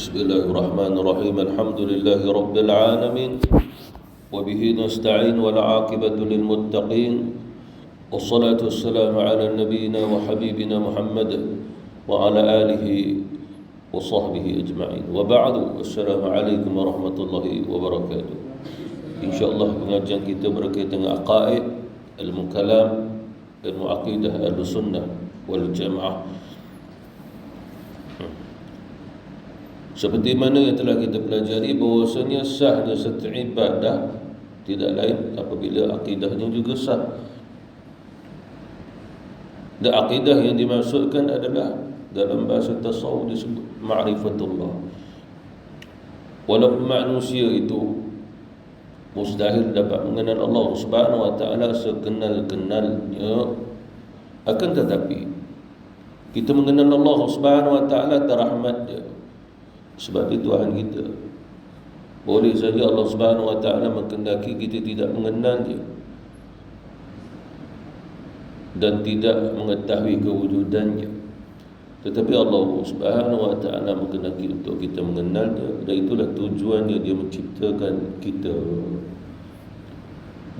Bismillahirrahmanirrahim. Alhamdulillahi rabbil alamin. Wa bihi nasta'in wal 'aqibatu lil muttaqin. Wassalatu wassalamu ala nabiyyina wa habibina Muhammad wa ala alihi wa sahbihi ajma'in. Wa ba'du. Assalamu alaikum warahmatullahi wabarakatuh. InsyaAllah pengajian kita berkaitan dengan aqaid, ilmu kalam, ilmu aqidah al-sunnah wal jamaah. Seperti mana yang telah kita pelajari bahawasanya sahnya satu ibadah tidak lain apabila akidahnya juga sah. Dan akidah yang dimaksudkan adalah dalam bahasa tasawuf disebut ma'rifatullah. Walaupun manusia itu mustahil dapat mengenal Allah Subhanahu wa taala sekenal-kenalnya, akan tetapi kita mengenal Allah Subhanahu wa taala terahmat dia. Sebab itu Tuhan kita. Boleh saja Allah Subhanahu wa taala menghendaki kita tidak mengenal dia dan tidak mengetahui kewujudannya. Tetapi Allah Subhanahu wa taala menghendaki untuk kita mengenal dia, dan itulah tujuannya dia menciptakan kita.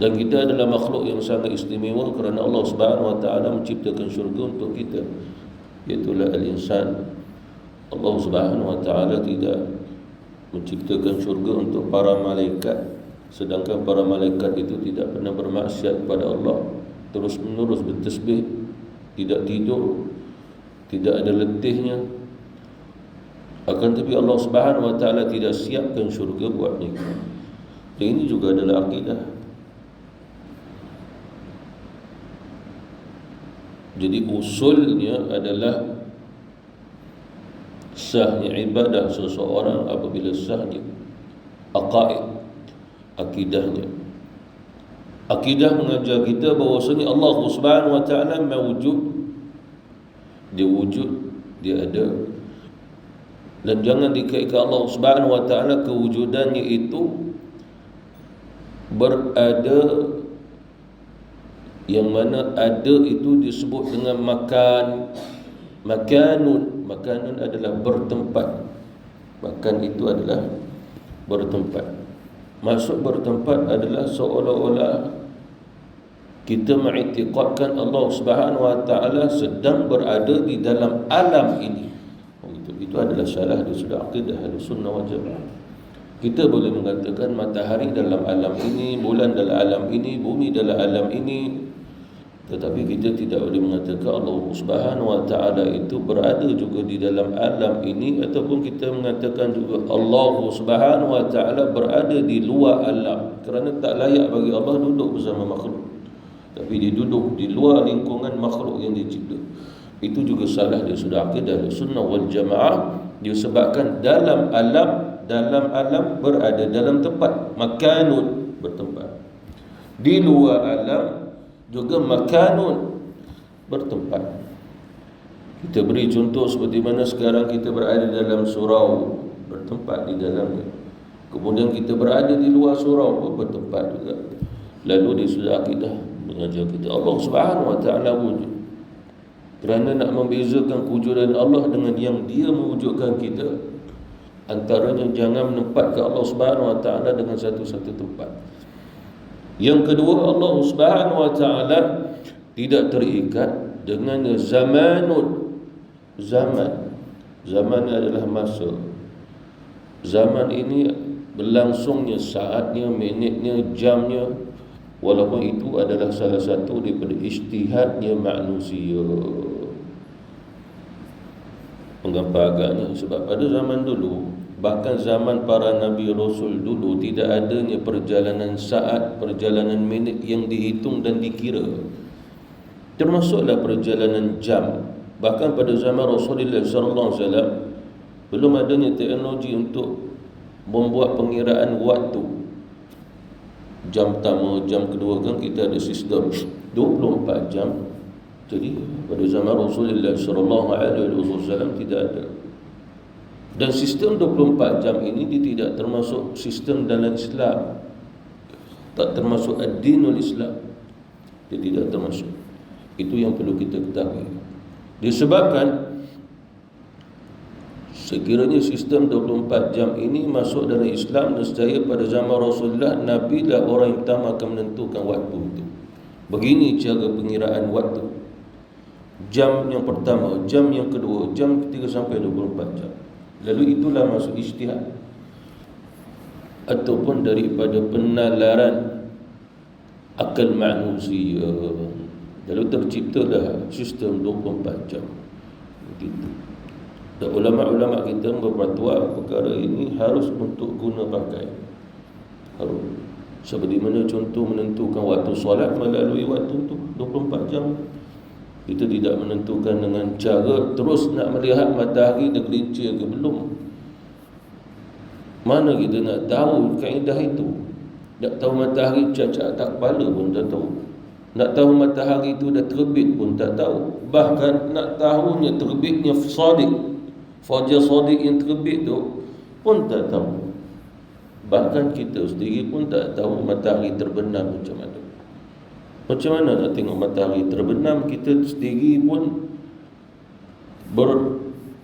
Dan kita adalah makhluk yang sangat istimewa kerana Allah Subhanahu wa taala menciptakan syurga untuk kita, iaitu al-insan. Allah Subhanahu wa taala tidak menciptakan syurga untuk para malaikat, sedangkan para malaikat itu tidak pernah bermaksiat kepada Allah, terus menerus bertasbih, tidak tidur, tidak ada letihnya. Akan tetapi Allah Subhanahu wa taala tidak siapkan syurga buat mereka. Dan ini juga adalah akidah. Jadi usulnya adalah sahnya ibadah seseorang apabila sahnya aqaid, akidahnya. Akidah mengajar kita bahawasanya Allah Subhanahu wa taala mawjud, dia wujud, dia ada. Dan jangan dikaitkan Allah Subhanahu wa taala kewujudannya itu berada, yang mana ada itu disebut dengan makanun. Makanun adalah bertempat. Makan itu adalah bertempat. Maksud bertempat adalah seolah-olah kita mengiktikadkan Allah Subhanahu wa taala sedang berada di dalam alam ini. Itu adalah salah di sudut akidah Ahlussunnah wal Jamaah. Kita boleh mengatakan matahari dalam alam ini, bulan dalam alam ini, bumi dalam alam ini, tetapi kita tidak boleh mengatakan Allah Subhanahu wa taala itu berada juga di dalam alam ini, ataupun kita mengatakan juga Allah Subhanahu wa taala berada di luar alam, kerana tak layak bagi Allah duduk bersama makhluk. Tapi dia duduk di luar lingkungan makhluk yang dicipta. Itu juga salah dia sudah akidah sunnah wal jamaah. Disebabkan dalam alam berada dalam tempat, makanun, bertempat. Di luar alam juga makanun, bertempat. Kita beri contoh seperti mana sekarang kita berada dalam surau, bertempat di dalamnya. Kemudian kita berada di luar surau pun bertempat juga. Lalu dia sudah akidah mengajar kita Allah Subhanahu wa taala wujud, kerana nak membezakan kewujudan Allah dengan yang dia mewujudkan kita. Antaranya jangan menempatkan Allah Subhanahu wa taala dengan satu-satu tempat. Yang kedua, Allah Subhanahu wa taala tidak terikat dengan zamanun. Zaman adalah masa. Zaman ini berlangsungnya saatnya, minitnya, jamnya, walaupun itu adalah salah satu daripada ijtihadnya manusia. Mengapa agaknya? Sebab pada zaman dulu, bahkan zaman para Nabi Rasul dulu, tidak adanya perjalanan saat, perjalanan minit yang dihitung dan dikira. Termasuklah perjalanan jam. Bahkan pada zaman Rasulullah SAW belum adanya teknologi untuk membuat pengiraan waktu. Jam pertama, jam kedua, kan kita ada sistem 24 jam. Jadi pada zaman Rasulullah SAW tidak ada. Dan sistem 24 jam ini dia tidak termasuk sistem dalam Islam, tak termasuk ad-dinul Islam. Dia tidak termasuk. Itu yang perlu kita ketahui. Disebabkan Sekiranya sistem 24 jam ini masuk dalam Islam, nescaya pada zaman Rasulullah, Nabi lah orang yang pertama akan menentukan waktu itu. Begini cara pengiraan waktu. Jam yang pertama, jam yang kedua, jam ketiga sampai 24 jam. Lalu itulah masuk ijtihad ataupun daripada penalaran akal manusia. Lalu terciptalah sistem 24 jam. Begitu. Dan ulama-ulama kita berfatwa perkara ini harus untuk guna pakai. Harus. Seperti mana contoh menentukan waktu solat melalui waktu itu 24 jam. Kita tidak menentukan dengan cara terus nak melihat matahari dah gelincir ke belum. Mana kita nak tahu kaedah itu? Nak tahu matahari cacat tak kepala pun tak tahu. Nak tahu matahari itu dah terbit pun tak tahu. Bahkan nak tahunya terbitnya sadiq, fajar sadiq yang terbit tu pun tak tahu. Bahkan kita sendiri pun tak tahu matahari terbenam macam mana. Macam mana nak tengok matahari terbenam? Kita sendiri pun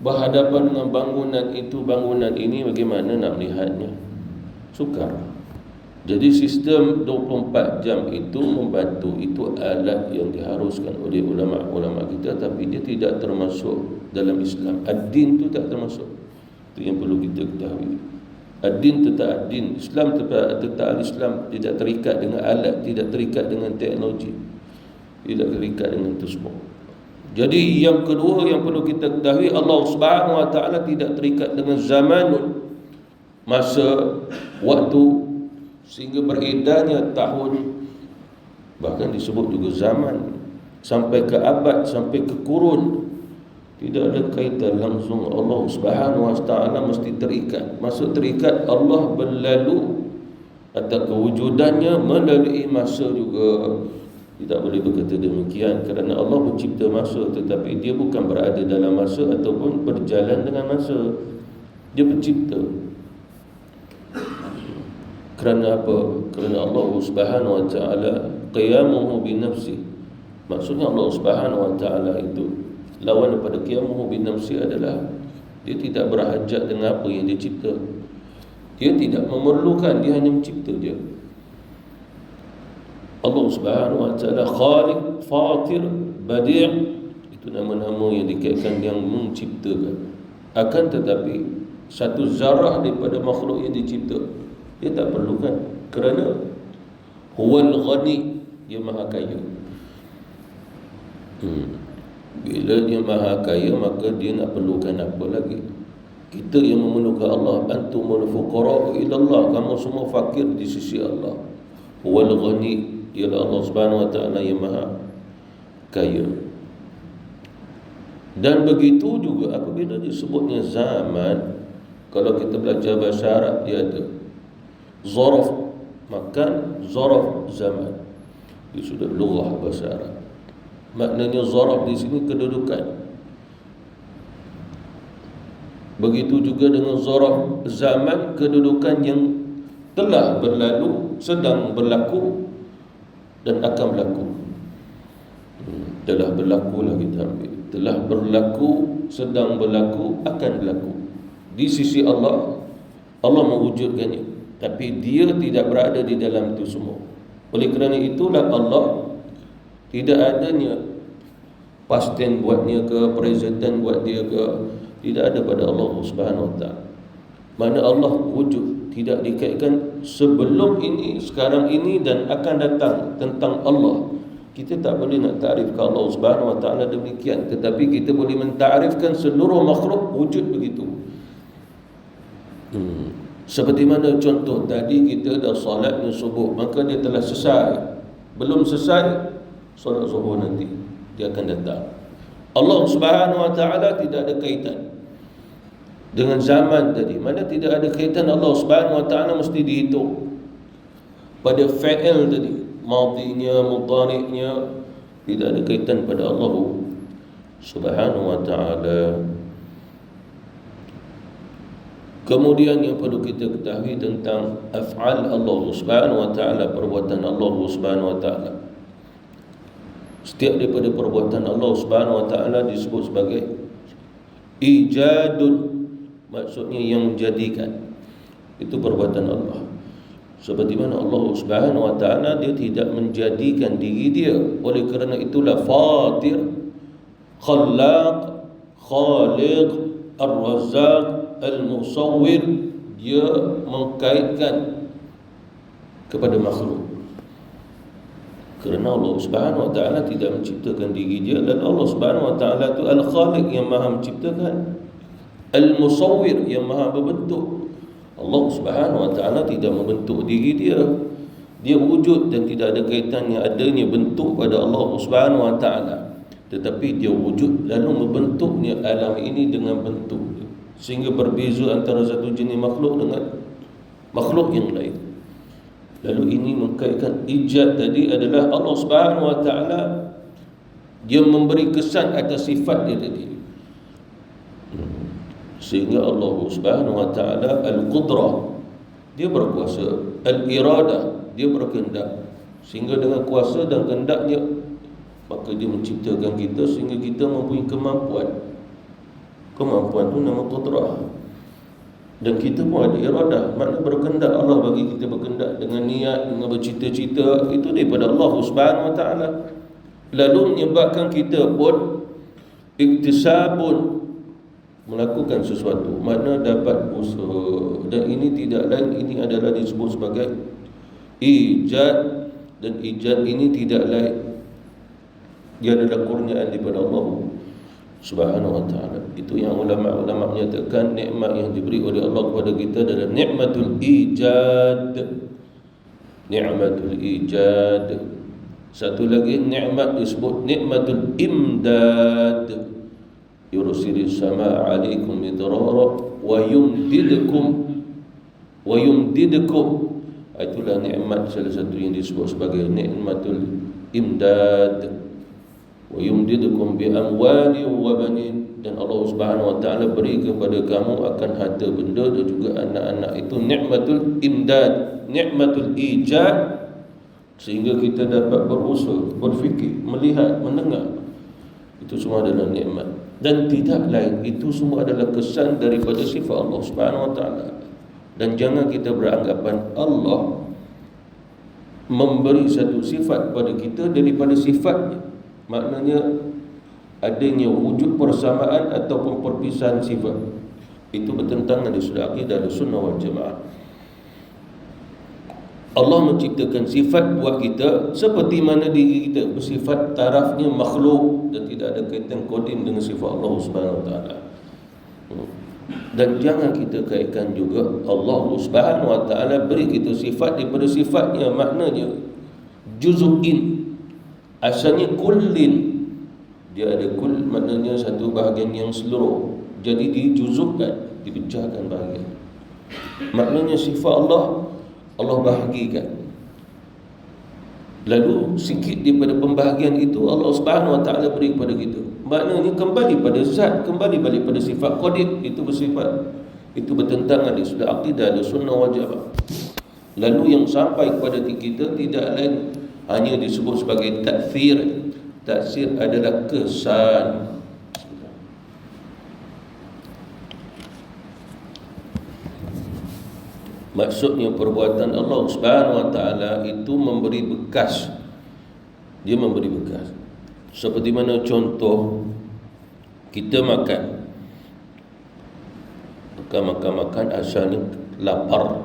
berhadapan dengan bangunan itu, bangunan ini, bagaimana nak melihatnya? Sukar. Jadi sistem 24 jam itu membantu. Itu alat yang diharuskan oleh ulama-ulama kita, tapi dia tidak termasuk dalam Islam. Ad-din itu tak termasuk. Itu yang perlu kita ketahui. Ad-din tetap ad-din. Islam tetap al-Islam. Tidak terikat dengan alat, tidak terikat dengan teknologi, tidak terikat dengan itu semua. Jadi yang kedua yang perlu kita ketahui, Allah Subhanahu Wa Taala tidak terikat dengan zaman, masa, waktu, sehingga beredarnya tahun, bahkan disebut juga zaman, sampai ke abad, sampai ke kurun. Tidak ada kaitan langsung. Allah Subhanahu Wa Taala mesti terikat. Maksud terikat, Allah berlalu atau kewujudannya melalui masa juga. Tidak boleh berkata demikian, kerana Allah mencipta masa, tetapi dia bukan berada dalam masa ataupun berjalan dengan masa. Dia pencipta. Kerana apa? Kerana Allah Subhanahu Wa Taala qiyamuhu bi nafsi. Maksudnya Allah Subhanahu Wa Taala itu lawan daripada qiyamuhu bi nafsi adalah dia tidak berhajat dengan apa yang dia cipta. Dia tidak memerlukan, dia hanya mencipta dia. Allah Subhanahu Wa Taala Khaliq, Fatir, Badi', itu nama-nama yang dikaitkan yang menciptakan. Akan tetapi satu zarah daripada makhluk yang dicipta dia tak perlukan, kerana Huwal Ghani, dia maha kaya. Bila dia maha kaya, maka dia nak perlukan apa lagi? Kita yang memerlukan Allah. Antumul fuqara ila Allah, kamu semua fakir di sisi Allah. Huwal Ghani, ialah Allah Subhanahu Wa Taala yang maha kaya. Dan begitu juga apabila disebutnya zaman, kalau kita belajar bahasa Arab, dia ada zaraf makan, zaraf zaman. Di sudut lughah bahasa Arab, maknanya zaraf di sini kedudukan. Begitu juga dengan zaraf zaman, kedudukan yang telah berlalu, sedang berlaku dan akan berlaku. Telah berlaku lah kita ambil. Telah berlaku, sedang berlaku, akan berlaku. Di sisi Allah, Allah mewujudkannya, tapi dia tidak berada di dalam itu semua. Oleh kerana itulah Allah tidak adanya past tense buatnya ke, present tense buat dia ke, tidak ada pada Allah Subhanahu Wa Taala. Mana Allah wujud, tidak dikaitkan sebelum ini, sekarang ini dan akan datang tentang Allah. Kita tak boleh nak ta'rifkan Allah Subhanahu Wa Taala demikian, tetapi kita boleh mentarifkan seluruh makhluk wujud begitu. Seperti mana contoh tadi, kita dah solatnya subuh, maka dia telah selesai. Belum selesai solat subuh nanti, dia akan datang. Allah Subhanahu Wa Taala tidak ada kaitan dengan zaman tadi. Mana tidak ada kaitan, Allah Subhanahu Wa Taala mesti dihitung pada fa'il tadi, madhinya, mudhari'nya, tidak ada kaitan pada Allah Subhanahu Wa Taala. Kemudian yang perlu kita ketahui tentang af'al Allah Subhanahu Wa Taala, perbuatan Allah Subhanahu Wa Taala. Setiap daripada perbuatan Allah Subhanahu Wa Taala disebut sebagai ijadun maksudnya yang menjadikan. Itu perbuatan Allah. Seperti mana Allah Subhanahu wa taala, dia tidak menjadikan diri dia. Oleh kerana itulah Fatir, Khallaq, Khaliq, Ar-Razzaq, Al-Musawwir, dia mengkaitkan kepada makhluk. Kerana Allah Subhanahu wa taala tidak menciptakan diri dia, dan Allah Subhanahu wa taala itu Al-Khaliq yang Maha menciptakan, Al-Musawwir yang Maha membentuk. Allah Subhanahu wa taala tidak membentuk diri dia. Dia wujud dan tidak ada kaitannya adanya bentuk pada Allah Subhanahu wa taala. Tetapi dia wujud lalu membentuknya alam ini dengan bentuk, sehingga berbeza antara satu jenis makhluk dengan makhluk yang lain. Lalu ini mengkaitkan ijad tadi adalah Allah Subhanahu wa taala, dia memberi kesan atas sifat dia tadi. Sehingga Allah Subhanahu wa taala Al-Qudrah, dia berkuasa, Al-Iradah, dia berkehendak. Sehingga dengan kuasa dan kehendaknya, maka dia menciptakan kita sehingga kita mempunyai kemampuan. Kemampuan itu nama Qudrah. Dan kita pun ada iradah, makna berkehendak. Allah bagi kita berkehendak dengan niat, dengan bercita-cita, itu daripada Allah Subhanahu wa taala. Lalu menyebabkan kita pun iktisabun, melakukan sesuatu, makna dapat usaha. Dan ini tidak lain, ini adalah disebut sebagai ijad. Dan ijad ini tidak lain, dia adalah kurniaan daripada Allah Subhanahu wa ta'ala. Itu yang ulama-ulama menyatakan nikmat yang diberi oleh Allah kepada kita adalah nikmatul ijad. Nikmatul ijad. Satu lagi nikmat disebut nikmatul imdad. Yursilis samaa 'alaikum midrara wa yumdidkum. Itulah nikmat salah satu yang disebut sebagai nikmatul imdad. Wa yumdidkum bi amwali wa banin. Dan Allah Subhanahu wa taala beri kepada kamu akan harta benda dan juga anak-anak. Itu nikmatul imdad, nikmatul ijad, sehingga kita dapat berusaha, berfikir, melihat, mendengar. Itu semua adalah nikmat. Dan tidak lain, itu semua adalah kesan daripada sifat Allah Subhanahu wa taala. Dan jangan kita beranggapan Allah memberi satu sifat pada kita daripada sifatnya. Maknanya adanya wujud persamaan ataupun perpisahan sifat. Itu bertentangan dengan sudah akidah Ahlussunnah wal Jamaah. Allah menciptakan sifat buat kita seperti mana diri kita bersifat tarafnya makhluk dan tidak ada kaitan kodim dengan sifat Allah Subhanahu wa taala. Dan jangan kita kaitkan juga Allah Subhanahu wa taala beri kita sifat daripada sifatnya, maknanya juz'in. Asalnya kullin. Dia ada kul, maknanya satu bahagian yang seluruh. Jadi dijuzukkan, dipecahkan bahagian. Maknanya sifat Allah bahagikan. Lalu sikit daripada pembahagian itu Allah Subhanahu wa taala beri kepada kita. Maknanya kembali pada zat, kembali balik pada sifat qadir. Itu bersifat, itu bertentangan dengan sudah akidah Ahlussunnah wal Jamaah. Lalu yang sampai kepada kita tidak lain hanya disebut sebagai taksir. Taksir adalah kesan. Maksudnya perbuatan Allah Subhanahu wa taala itu memberi bekas. Dia memberi bekas. Seperti mana contoh kita makan. Makan asalnya lapar.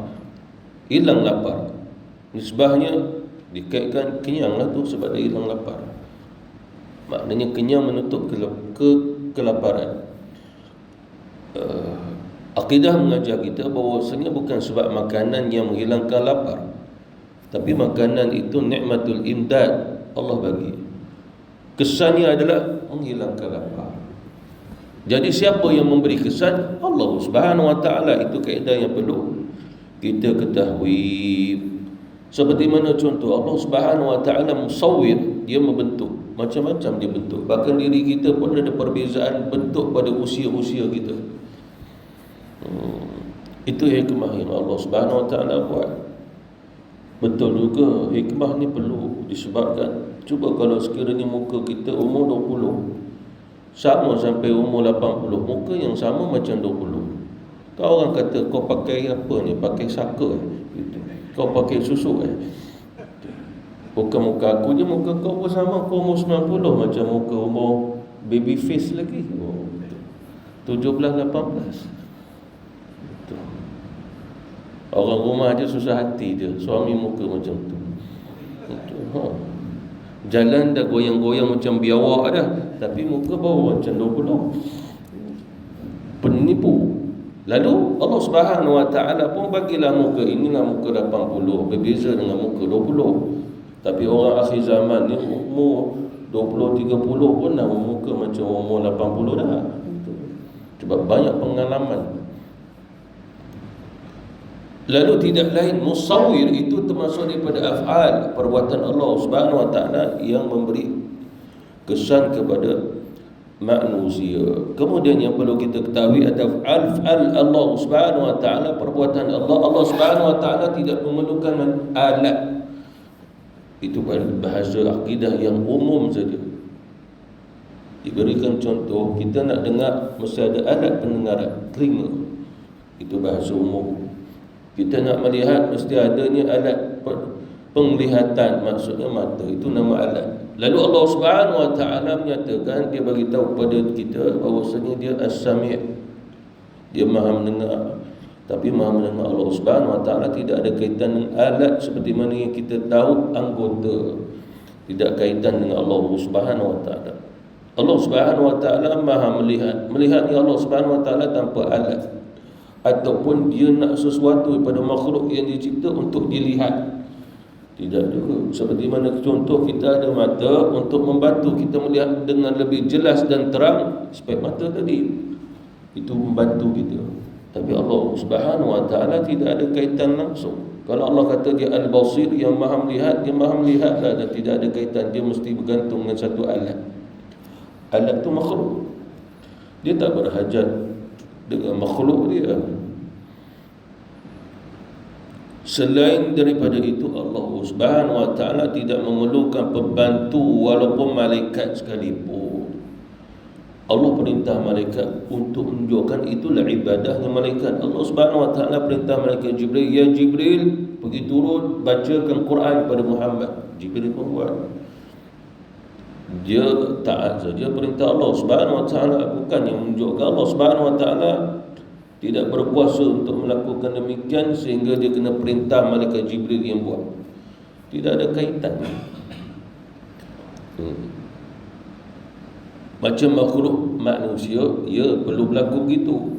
Hilang lapar. Nisbahnya dikaitkan kenyanglah tu sebab dia hilang lapar. Maknanya kenyang menutup kelaparan. Akidah mengajar kita bahawasanya bukan sebab makanan yang menghilangkan lapar, tapi makanan itu nikmatul imdad, Allah bagi. Kesannya adalah menghilangkan lapar. Jadi siapa yang memberi kesan? Allah Subhanahu wa taala. Itu kaedah yang perlu kita ketahui. Seperti mana contoh Allah Subhanahu wa taala musawwir, dia membentuk macam-macam dia bentuk. Bahkan diri kita pun ada perbezaan bentuk pada usia-usia kita. Itu hikmah yang Allah Subhanahu wa taala buat. Betul juga hikmah ni perlu disebabkan. Cuba kalau sekiranya muka kita umur 20 sama sampai umur 80, muka yang sama macam 20. Kau orang kata kau pakai apa ni? Pakai saka gitu. Kau pakai susu Bukan muka aku je, muka kau pun sama. Kau umur 90 macam muka umur baby face lagi. 17-18. Orang rumah je susah hati je, suami muka macam tu. Jalan dah goyang-goyang macam biawak dah, tapi muka baru macam 20. Penipu. Lalu Allah Subhanahu Wa Taala pun bagilah muka, inilah muka 80, berbeza dengan muka 20. Tapi orang akhir zaman ni umur 20-30 pun dah muka macam umur 80 dah. Sebab banyak pengalaman. Lalu tidak lain, musawwir itu termasuk daripada af'al, perbuatan Allah Subhanahu Wa Taala yang memberi kesan kepada manusia. Kemudian yang perlu kita ketahui ada af'al Allah Subhanahu Wa Taala, perbuatan Allah. Allah Subhanahu Wa Taala tidak memerlukan alat. Itu bahasa akidah yang umum saja. Diberikan contoh, kita nak dengar mesti ada alat pendengaran, telinga. Itu bahasa umum. Kita nak melihat mesti adanya alat penglihatan, maksudnya mata, itu nama alat. Lalu Allah Subhanahu Wa Taala menyatakan, dia bagi tahu kepada kita bahawasanya dia As-Sami', dia Maha mendengar. Tapi Maha mendengar Allah Subhanahu Wa Taala tidak ada kaitan dengan alat seperti mana yang kita tahu anggota. Tidak kaitan dengan Allah Subhanahu Wa Taala. Allah Subhanahu Wa Taala Maha melihat. Melihat ni Allah Subhanahu Wa Taala tanpa alat, ataupun dia nak sesuatu pada makhluk yang dicipta untuk dilihat. Tidak juga. Seperti mana contoh, kita ada mata untuk membantu kita melihat dengan lebih jelas dan terang. Spek mata tadi itu membantu kita. Tapi Allah Subhanahu Wa Taala tidak ada kaitan langsung. Kalau Allah kata dia Al-Basir, yang Maha melihat, dia Maha melihat dan tidak ada kaitan. Dia mesti bergantung dengan satu alat. Alat itu makhluk. Dia tak berhajat dengan makhluk dia. Selain daripada itu, Allah Subhanahu Wa Taala tidak memerlukan pembantu walaupun malaikat sekalipun. Allah perintah malaikat untuk menunjukkan itulah ibadahnya malaikat. Allah Subhanahu Wa Taala perintah malaikat Jibril, ya Jibril, pergi turun bacakan Quran pada Muhammad. Jibril pun buat. Dia taat saja perintah Allah Subhanahu Wa Taala, bukan yang menunjukkan Allah Subhanahu Wa Taala tidak berkuasa untuk melakukan demikian sehingga dia kena perintah malaikat Jibril yang buat. Tidak ada kaitan. Macam makhluk manusia, ya perlu berlaku begitu.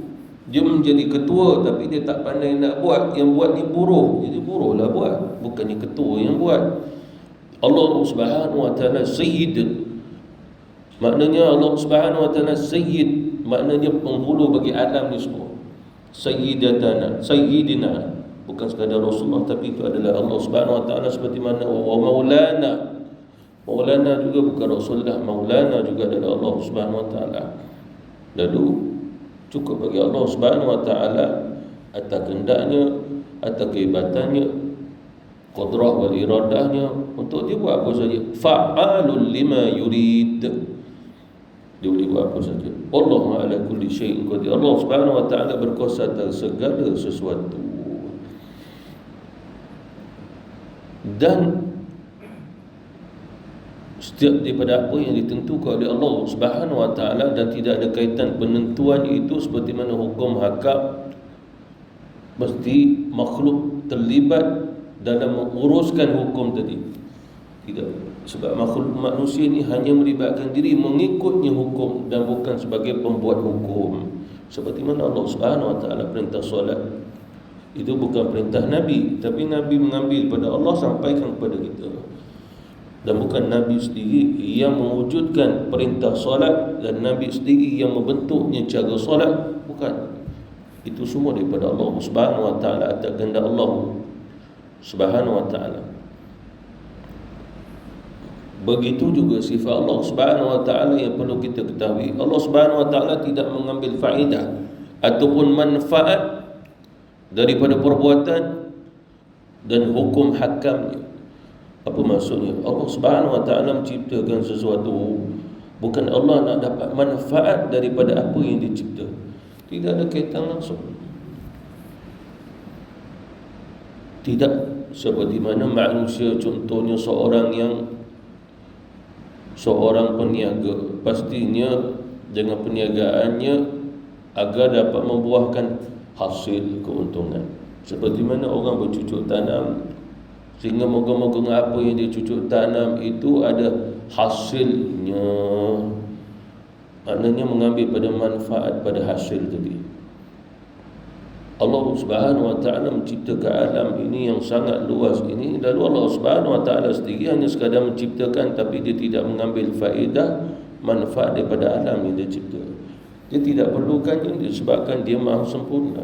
Dia menjadi ketua tapi dia tak pandai nak buat. Yang buat ni buruh, jadi buruhlah buat, bukannya ketua yang buat. Allah Subhanahu Wa Taala Sayyid. Maknanya Allah Subhanahu Wa Taala Sayyid, maknanya penghulu bagi alam ni semua. Sayyidatana, Sayyidina, bukan sekadar Rasulullah, tapi itu adalah Allah Subhanahu Wa Taala. Seperti mana wa Maulana, Maulana juga bukan Rasulullah, Maulana juga adalah Allah Subhanahu Wa Taala. Lalu cukup bagi Allah Subhanahu Wa Taala atas kehendaknya, atas kehebatannya, qudrah wal iradahnya, untuk dia buat apa saja. Fa'alul lima yurid, dia boleh buat apa saja. Allah ala kulli syai'in qadir. Allah Subhanahu Wa Taala berkuasa atas segala sesuatu. Dan setiap daripada apa yang ditentukan oleh Allah Subhanahu Wa Taala dan tidak ada kaitan penentuan itu, seperti mana hukum hakam, mesti makhluk terlibat dalam menguruskan hukum tadi. Tidak. Sebab makhluk manusia ni hanya melibatkan diri mengikutnya hukum dan bukan sebagai pembuat hukum. Seperti mana Allah Subhanahu Wa Taala perintah solat, itu bukan perintah Nabi, tapi Nabi mengambil pada Allah sampaikan kepada kita. Dan bukan Nabi sendiri yang mewujudkan perintah solat, dan Nabi sendiri yang membentuknya cara solat, bukan. Itu semua daripada Allah Subhanahu Wa Taala, atas kehendak Allah Subhanahu Wa Taala. Begitu juga sifat Allah Subhanahu Wa Taala yang perlu kita ketahui. Allah Subhanahu Wa Taala tidak mengambil faedah ataupun manfaat daripada perbuatan dan hukum hakamnya. Apa maksudnya? Allah Subhanahu Wa Taala menciptakan sesuatu, bukan Allah nak dapat manfaat daripada apa yang dicipta. Tidak ada kaitan langsung. Tidak seperti mana manusia, contohnya seorang peniaga, pastinya dengan perniagaannya agar dapat membuahkan hasil keuntungan. Seperti mana orang bercucuk tanam, sehingga moga-moga apa yang dia cucuk tanam itu ada hasilnya. Maknanya mengambil pada manfaat pada hasil tadi. Allah Subhanahu Wa Taala menciptakan alam ini yang sangat luas ini, lalu Allah Subhanahu Wa Taala sendiri hanya sekadar menciptakan, tapi dia tidak mengambil faedah manfaat daripada alam yang dia cipta. Dia tidak perlukannya disebabkan dia Maha sempurna.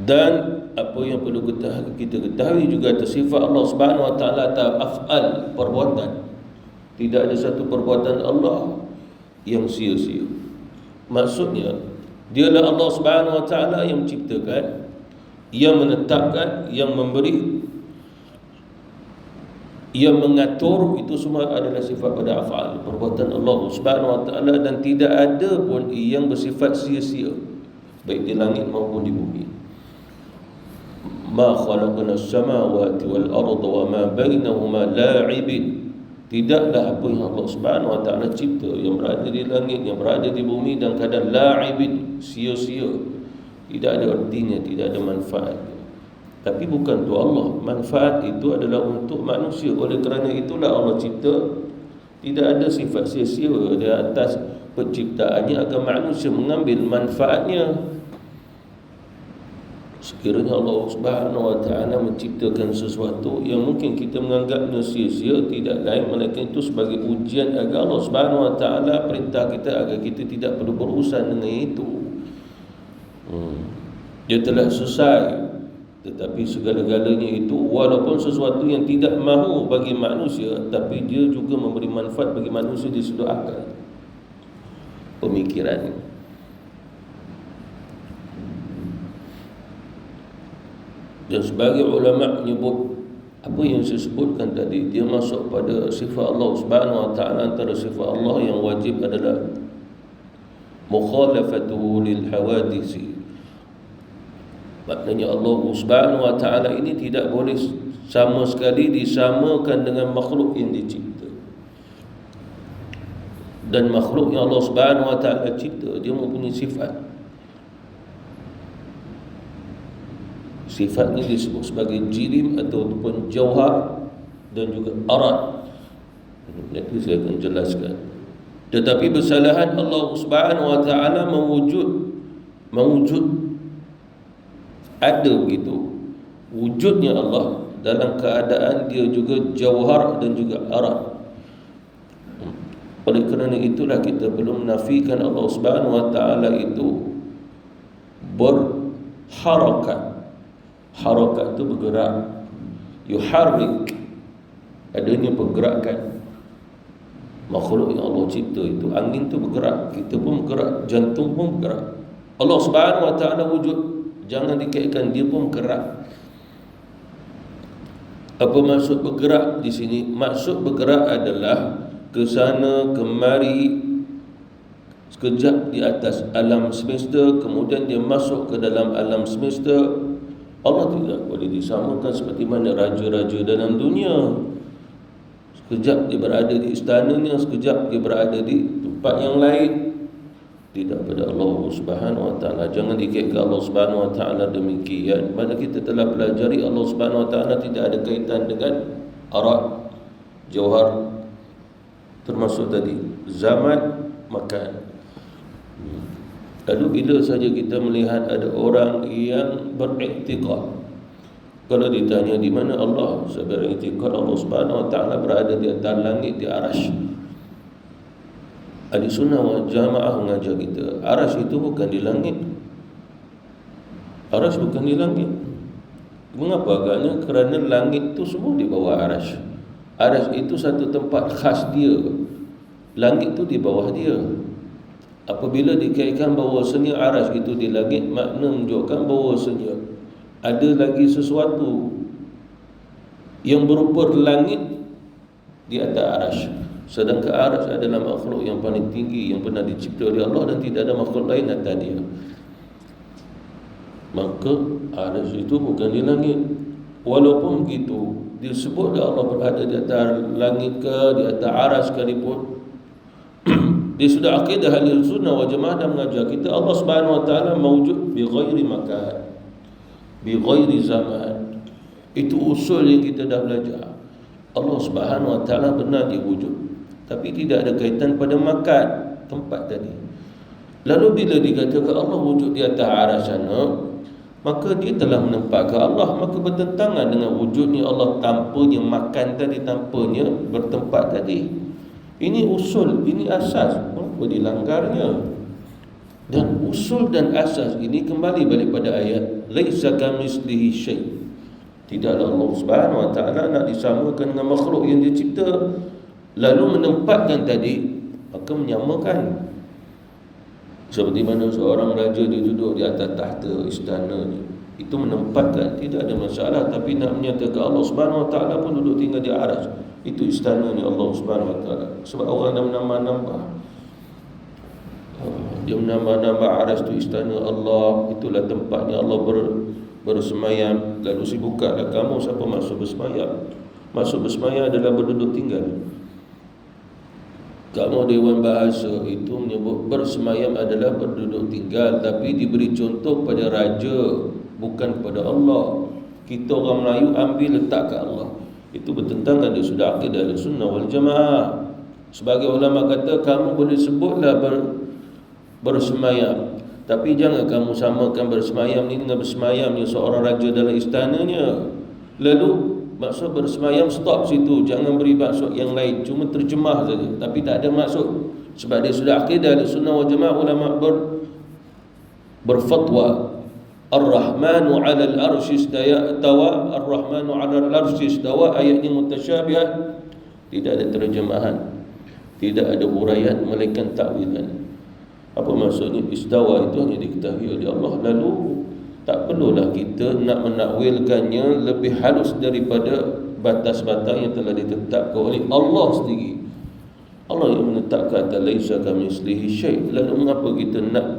Dan apa yang perlu kita ketahui juga tersifat Allah Subhanahu Wa Taala atas af'al, perbuatan. Tidak ada satu perbuatan Allah yang sia-sia. Maksudnya, dialah Allah Subhanahu Wa Taala yang menciptakan, yang menetapkan, yang memberi, yang mengatur. Itu semua adalah sifat pada af'al, perbuatan Allah Subhanahu Wa Taala, dan tidak ada pun yang bersifat sia-sia, baik di langit maupun di bumi. Ma khalaqna as-samawati wal arda wa ma bainahuma la'ibin. Tidaklah apa yang Allah Subhanahu Wa Taala cipta, yang berada di langit, yang berada di bumi, dan kadang la'ibin, sia-sia, tidak ada artinya, tidak ada manfaat. Tapi bukan tu Allah, manfaat itu adalah untuk manusia. Oleh kerana itulah Allah cipta, tidak ada sifat sia-sia di atas penciptaannya agar manusia mengambil manfaatnya. Sekiranya Allah Subhanahu Wa Taala menciptakan sesuatu yang mungkin kita menganggapnya sia-sia, tidak lain melainkan itu sebagai ujian agar Allah Subhanahu Wa Taala perintah kita agar kita tidak perlu berurusan dengan itu. Dia telah selesai. Tetapi segala-galanya itu, walaupun sesuatu yang tidak mahu bagi manusia, tapi dia juga memberi manfaat bagi manusia di sudut akal, pemikiran. Dan sebagai ulama menyebut apa yang saya sebutkan tadi, dia masuk pada sifat Allah Subhanahu Wa Taala. Antara sifat Allah yang wajib adalah mukhalafatuhu lil hawadisi. Maknanya Allah Subhanahu Wa Taala ini tidak boleh sama sekali disamakan dengan makhluk yang dicipta. Dan makhluk yang Allah Subhanahu Wa Taala cipta, dia mempunyai sifat. Sifatnya disebut sebagai jirim ataupun jauhar dan juga arad. Nanti saya akan jelaskan. Tetapi kesalahan Allah Subhanahu Wa Taala mewujud ada begitu. Wujudnya Allah dalam keadaan dia juga jauhar dan juga arad. Oleh kerana itulah kita belum menafikan Allah Subhanahu Wa Taala itu berharakat. Harakat itu bergerak. Yuharrik, adanya pergerakan. Makhluk yang Allah cipta itu, angin itu bergerak, kita pun bergerak, jantung pun bergerak. Allah Subhanahu Wa Taala wujud, jangan dikaitkan dia pun bergerak. Apa maksud bergerak di sini? Maksud bergerak adalah ke sana kemari, sekejap di atas alam semesta, kemudian dia masuk ke dalam alam semesta. Allah tidak boleh disamakan seperti mana raja-raja dalam dunia. Sekejap dia berada di istananya, sekejap dia berada di tempat yang lain. Tidak pada Allah Subhanahu Wa Taala. Jangan dikaitkan Allah Subhanahu Wa Taala demikian. Mana kita telah pelajari Allah Subhanahu Wa Taala tidak ada kaitan dengan arad, jauhar, termasuk tadi zaman, makan. Lalu bila saja kita melihat ada orang yang beriktikad, kalau ditanya di mana Allah, saya beriktikad Allah Subhanahu Wa Taala berada di atas langit, di arasy. Ahli sunnah wal jamaah mengajar kita, arasy itu bukan di langit. Arasy bukan di langit. Mengapa? Kerana langit itu semua di bawah arasy. Arasy itu satu tempat khas dia. Langit itu di bawah dia. Apabila dikaitkan bahawasanya arasy itu di langit, makna menunjukkan bahawasanya ada lagi sesuatu yang berupa langit di atas arasy. Sedangkan arasy adalah makhluk yang paling tinggi yang pernah dicipta oleh Allah dan tidak ada makhluk lain atas dia. Maka aras itu bukan di langit. Walaupun begitu, disebut Allah berada di atas langit ke, di atas aras sekalipun, dia sudah akidah ahli sunnah wal jamaah dan mengajar kita Allah Subhanahu wa taala mawjud bi ghairi makan, bi ghairi zaman. Itu usul yang kita dah belajar. Allah Subhanahu wa taala benar dia wujud, tapi tidak ada kaitan pada makan tempat tadi. Lalu bila dikatakan Allah wujud di atas aras sana, maka dia telah menempatkan Allah, maka bertentangan dengan wujudnya Allah tanpanya makan tadi, tanpanya bertempat tadi. Ini usul, ini asas. Apa dilanggarnya? Dan usul dan asas ini kembali balik pada ayat laisa kamitslihi syai'. Tidaklah Allah Subhanahu wa taala nak disamakan dengan makhluk yang dia cipta, lalu menempatkan tadi, maka menyamakan. Seperti mana seorang raja dia duduk di atas tahta istana ni, itu menempatkan, tidak ada masalah. Tapi nak menyatakan Allah Subhanahu wa taala pun duduk tinggal di aras, itu istana ni Allah Subhanahu wa taala. Sebab orang dah menambah-nambah, dia menambah-nambah aras tu istana Allah, itulah tempatnya Allah bersemayam. Lalu sibuklah kamu siapa maksud bersemayam? Maksud bersemayam adalah berduduk tinggal. Kamu Dewan Bahasa itu menyebut bersemayam adalah berduduk tinggal, tapi diberi contoh pada raja, bukan pada Allah. Kita orang Melayu ambil letak ke Allah. Itu bertentangan dengan sudah akidah sunnah wal jamaah. Sebagai ulama kata, kamu boleh sebutlah bersemayam, tapi jangan kamu samakan bersemayam ni dengan bersemayamnya seorang raja dalam istananya. Lalu maksud bersemayam stop situ, jangan beri maksud yang lain, cuma terjemah saja tapi tak ada maksud. Sebab dia sudah akidah sunnah wal jamaah, ulama berfatwa Ar-Rahmanu 'ala al-'arsy istawa, Ar-Rahmanu 'ala al-'arsy istawa, ayatnya mutasyabihat, tidak ada terjemahan, tidak ada huraian melainkan takwilan. Apa maksudnya istawa itu hanya diketahui oleh Allah, lalu tak perlulah kita nak menakwilkannya lebih halus daripada batas-batas yang telah ditetapkan oleh Allah sendiri. Allah yang menetapkan laisa kamitslihi syai'. Lalu mengapa kita nak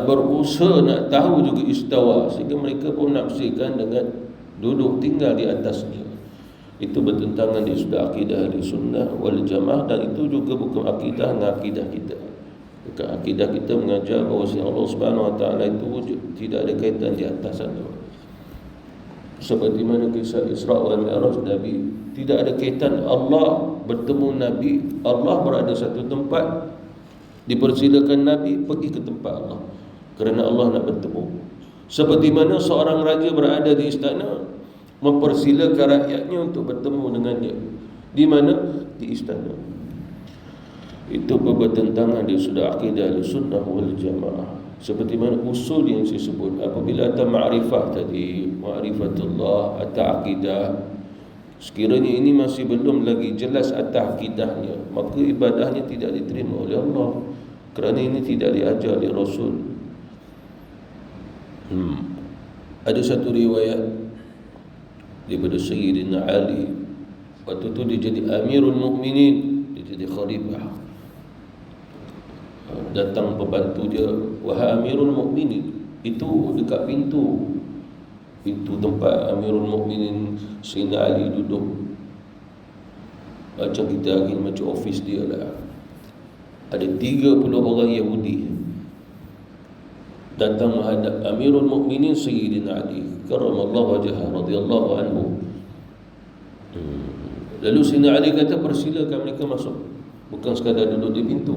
berusaha nak tahu juga istawa, sehingga mereka pun nafsirkan dengan duduk tinggal di atasnya. Itu bertentangan dengan sudah akidah ahli sunnah wal jamaah, dan itu juga bukan akidah dengan akidah kita. Bukan akidah kita mengajar bahawa Allah Subhanahu wa taala itu wujud, tidak ada kaitan di atas sana. Seperti mana kisah Isra wal Mi'raj Nabi, tidak ada kaitan Allah bertemu Nabi, Allah berada satu tempat, dipersilakan Nabi pergi ke tempat Allah kerana Allah nak bertemu. Seperti mana seorang raja berada di istana, mempersilakan rakyatnya untuk bertemu dengannya. Di mana? Di istana. Itu bertentangan dia sudah akidah sunnah wal jamaah. Seperti mana usul yang saya sebut, apabila ada ma'rifah tadi, ma'rifatullah atau akidah, sekiranya ini masih belum lagi jelas atas akidahnya, maka ibadahnya tidak diterima oleh Allah, kerana ini tidak diajar oleh Rasul. Ada satu riwayat daripada Sayyidina Ali, waktu itu dia jadi Amirul Mukminin, dia jadi khalifah. Datang pembantu dia, wahai Amirul Mukminin, itu dekat pintu tempat Amirul Mukminin Sayyidina Ali duduk, macam kita hari macam office dia lah. Ada 30 orang Yahudi datang menghadap Amirul Mukminin Sayyidina Ali karramallahu wajhah radhiyallahu anhu. Lalu Sayyidina Ali kata, persilakan mereka masuk, bukan sekadar duduk di pintu,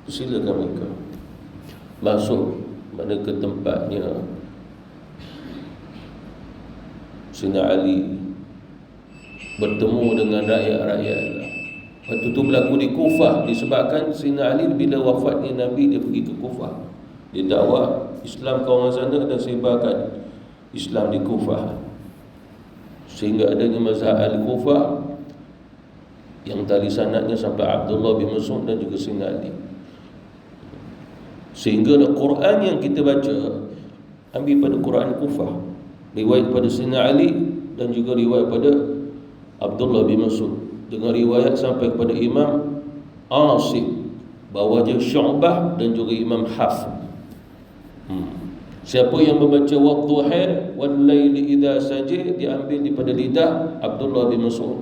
silakan mereka masuk. Mana ke tempatnya Sayyidina Ali bertemu dengan rakyat-rakyat. Waktu itu berlaku di Kufah, disebabkan Sayyidina Ali bila wafatnya Nabi, dia pergi ke Kufah, dia dakwah Islam ke orang sana dan sebarkan Islam di Kufah, sehingga adanya mazhab Al-Kufah yang tali sanadnya sampai Abdullah bin Mas'ud dan juga Sayyidina Ali. Sehingga Quran yang kita baca ambil pada Quran Kufah, riwayat pada Sayyidina Ali dan juga riwayat pada Abdullah bin Mas'ud, dengan riwayat sampai kepada Imam Asim, bahawa dia Syu'bah dan juga Imam Hafs. Siapa yang membaca wadduha wal laili idza saja, diambil daripada lidah Abdullah bin Mas'ud.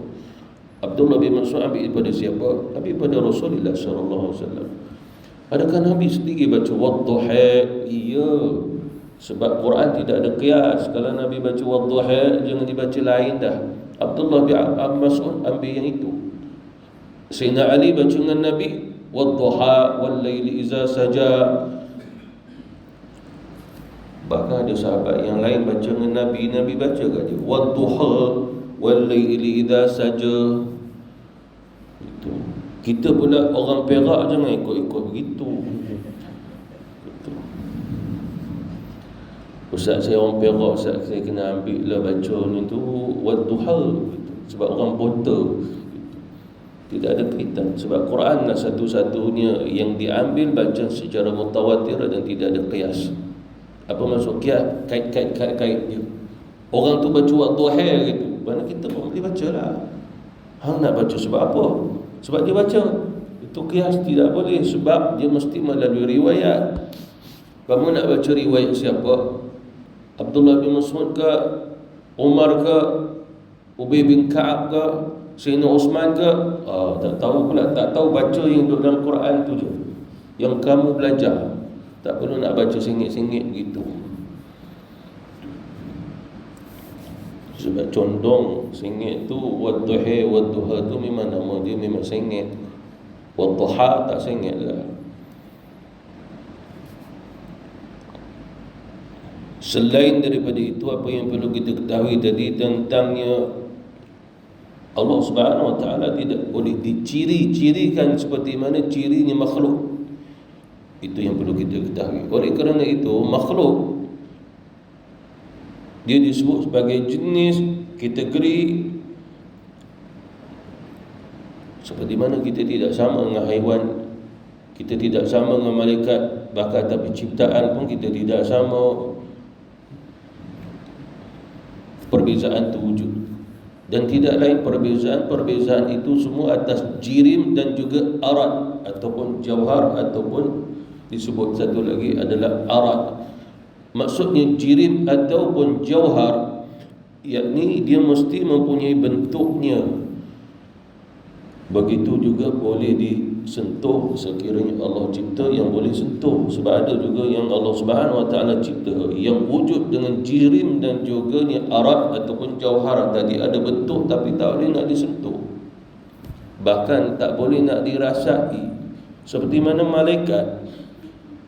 Abdullah bin Mas'ud ambil daripada siapa? Ambil daripada Rasulullah sallallahu alaihi wasallam. Adakah Nabi sendiri baca wadduha? Ya. Sebab Quran tidak ada qiyas. Kalau Nabi baca wadduha, jangan dibaca lain dah. Abdullah bin Mas'ud ambil yang itu. Sayyidina Ali baca dengan Nabi wadduha wal laili idza saja. Bahkan ada sahabat yang lain baca dengan Nabi, Nabi baca kat dia wadduha wal laili idza saja. Itu. Kita pula orang Perak jangan ikut-ikut begitu. Itu. Ustaz saya orang Perak, Ustaz saya kena ambil lah baca ni tu wadduha gitu. Sebab orang buta. Tidak ada kaitan. Sebab Quran lah satu-satunya yang diambil bacaan secara mutawatir dan tidak ada qiyas. Apa maksud qiyas? Kait dia. Orang tu baca wadduha gitu, mana kita pun boleh baca lah. Hang nak baca sebab apa? Sebab dia baca. Itu qiyas tidak boleh, sebab dia mesti melalui riwayat. Kamu nak baca riwayat siapa? Abdullah bin Mas'ud ke, Umar ke, Ubay bin Ka'ab ke, Sayyidina Osman ke? Tak tahu pula. Tak tahu, baca yang duduk dalam Quran tu je, yang kamu belajar. Tak perlu nak baca sengit-sengit gitu. Sebab condong sengit tu wadduha tu memang nama dia memang sengit. Wadduha tak sengit lah. Selain daripada itu, apa yang perlu kita ketahui tadi tentangnya, Allah Subhanahu Wa Taala tidak boleh diciri-cirikan seperti mana cirinya makhluk. Itu yang perlu kita ketahui. Oleh kerana itu, makhluk dia disebut sebagai jenis, kategori. Seperti mana kita tidak sama dengan haiwan, kita tidak sama dengan malaikat, bahkan tapi ciptaan pun kita tidak sama. Perbezaan itu wujud, dan tidak lain perbezaan itu semua atas jirim dan juga arad ataupun jauhar, ataupun disebut satu lagi adalah arad. Maksudnya jirim ataupun jauhar, yakni dia mesti mempunyai bentuknya. Begitu juga boleh disentuh sekiranya Allah cipta yang boleh sentuh. Sebab ada juga yang Allah Subhanahu Wa Taala cipta yang wujud dengan jirim dan juga ni arad ataupun jauhar tadi, ada bentuk tapi tak boleh nak disentuh, bahkan tak boleh nak dirasai. Seperti mana malaikat,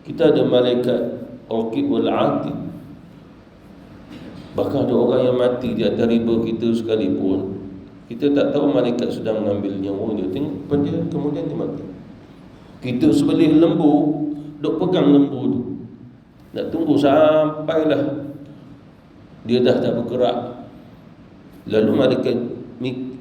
kita ada malaikat Raqibul Atid. Bahkan ada orang yang mati di atas riba kita sekalipun, kita tak tahu malaikat sedang mengambil nyawa dia. Tengok dia, kemudian dia mati. Kita sebelih lembu, duk pegang lembu tu, nak tunggu sampailah dia dah tak bergerak. Lalu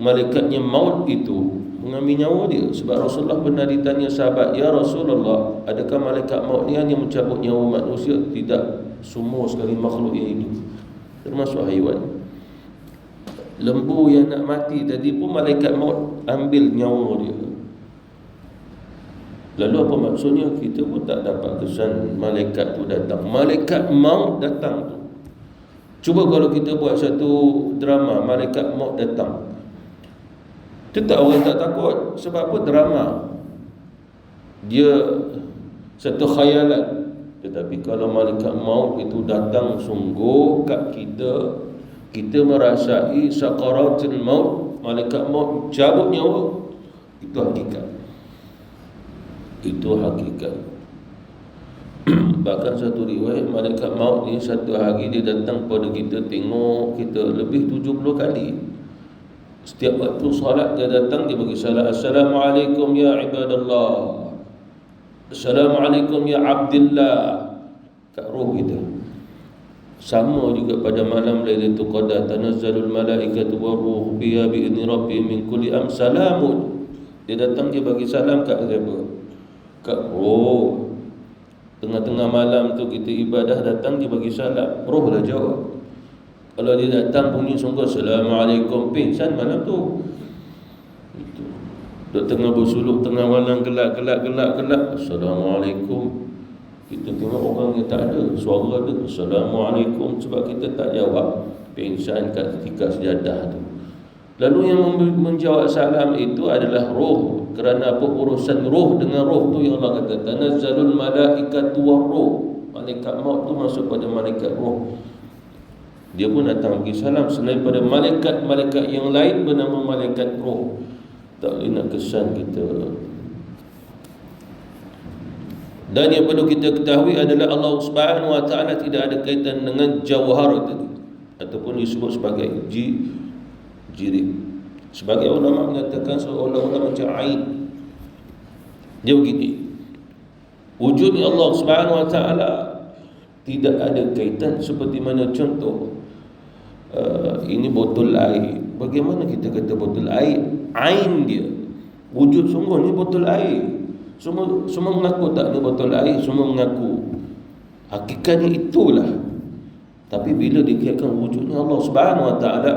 malaikatnya maut itu mengambil nyawa dia. Sebab Rasulullah pernah ditanya sahabat, "Ya Rasulullah, adakah malaikat maut ni hanya mencabut nyawa manusia?" Tidak, semua sekali makhluk yang hidup, termasuk haiwan. Lembu yang nak mati tadi pun malaikat maut ambil nyawa dia. Lalu apa maksudnya? Kita pun tak dapat kesan malaikat tu datang. Malaikat maut datang tu. Cuba kalau kita buat satu drama, malaikat maut datang, tetap orang tak takut. Sebab apa? Drama, dia satu khayalan. Tetapi kalau malaikat maut itu datang sungguh kat kita, kita merasai sakaratul maut, malaikat maut cabut nyawa, itu hakikat. Itu hakikat. Bahkan satu riwayat, malaikat maut ni satu hari dia datang pada kita, tengok kita lebih 70 kali. Setiap waktu solat dia datang, dia bagi salam, "Assalamualaikum ya ibadallah, Assalamualaikum ya abdillah," kat roh kita. Sama juga pada malam Lailatul Qadar, tanazzalul malaikatu waruh fiha bi'izni rabbihim min kulli am salamun. Dia datang, dia bagi salam kat siapa? Kat roh. Tengah-tengah malam tu kita ibadah, datang dia bagi salam, roh dah jawab. Kalau dia datang bunyi sungguh Assalamualaikum, pingsan malam tu. Itu. Duk tengah bersuluk tengah malam, gelak. Assalamualaikum. Kita tengok orang yang tak ada suara dia, Assalamualaikum, sebab kita tak jawab, pingsan kat ketika sejadah tu. Lalu yang menjawab salam itu adalah roh. Kerana apa? Urusan roh dengan roh tu yang Allah kata tanazzalul malaikatu war-ruh. Malaikat maut tu masuk pada malaikat roh. Dia pun datang bagi salam. Selain pada malaikat-malaikat yang lain bernama malaikat roh. Tak boleh nak kesan kita. Dan yang perlu kita ketahui adalah Allah Subhanahu Wa Taala tidak ada kaitan dengan jawhar tadi, ataupun disebut sebagai jirib. Sebagai ulama mengatakan seolah-olah macam ain. Dia begini, wujudnya Allah Subhanahu Wa Taala tidak ada kaitan seperti mana contoh ini botol air. Bagaimana kita kata botol air? Ain dia, wujud sungguh ni botol air. Semua mengaku tak ni botol air, semua mengaku hakikatnya itulah. Tapi bila dikaitkan wujudnya Allah Subhanahu Wa Taala,